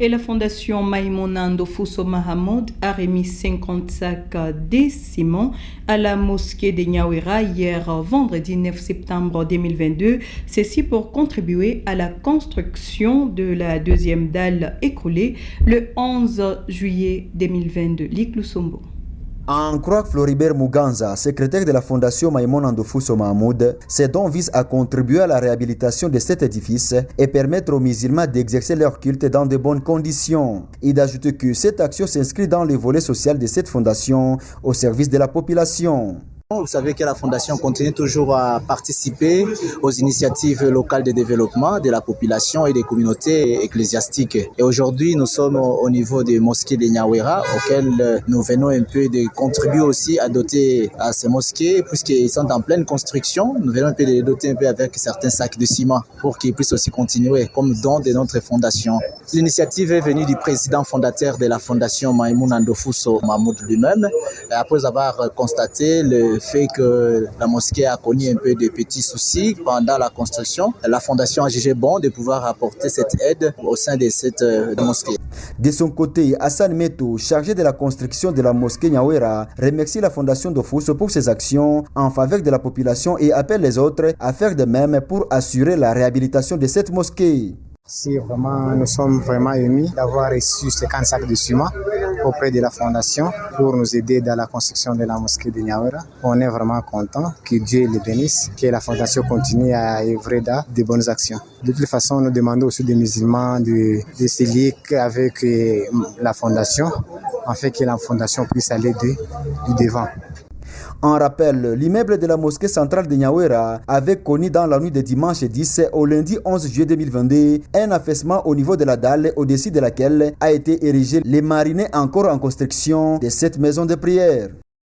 Et la fondation Maïmouna Ndofuso Mahamoud a remis 50 sacs de ciment à la mosquée de Niawera hier vendredi 9 septembre 2022. Ceci pour contribuer à la construction de la deuxième dalle écoulée le 11 juillet 2022. Lik Lusombo. En croix Floribert Muganza, secrétaire de la fondation Maïmouna Ndofuso Mahamoud, ces dons visent à contribuer à la réhabilitation de cet édifice et permettre aux musulmans d'exercer leur culte dans de bonnes conditions. Il ajoute que cette action s'inscrit dans le volet social de cette fondation au service de la population. Vous savez que la Fondation continue toujours à participer aux initiatives locales de développement de la population et des communautés ecclésiastiques. Et aujourd'hui, nous sommes au niveau des mosquées de Niawera, auxquelles nous venons un peu de contribuer aussi à doter à ces mosquées, puisqu'ils sont en pleine construction. Nous venons un peu de les doter un peu avec certains sacs de ciment pour qu'ils puissent aussi continuer comme don de notre fondation. L'initiative est venue du président fondateur de la Fondation Maïmouna Ndofuso Mahamoud lui-même, après avoir constaté le fait que la mosquée a connu un peu de petits soucis pendant la construction. La fondation a jugé bon de pouvoir apporter cette aide au sein de cette mosquée. De son côté, Hassan Meto, chargé de la construction de la mosquée Niawera, remercie la fondation Ndofuso pour ses actions en faveur de la population et appelle les autres à faire de même pour assurer la réhabilitation de cette mosquée. Si vraiment, nous sommes vraiment émus d'avoir reçu 50 sacs de ciment auprès de la fondation pour nous aider dans la construction de la mosquée de Niawera. On est vraiment content, que Dieu les bénisse, que la fondation continue à œuvrer dans de bonnes actions. De toute façon, nous demandons aussi des musulmans de se lier avec la fondation, afin que la fondation puisse aller du devant. En rappel, l'immeuble de la mosquée centrale de Niawera avait connu dans la nuit de dimanche 10 au lundi 11 juillet 2022 un affaissement au niveau de la dalle au-dessus de laquelle a été érigé les marinés encore en construction de cette maison de prière.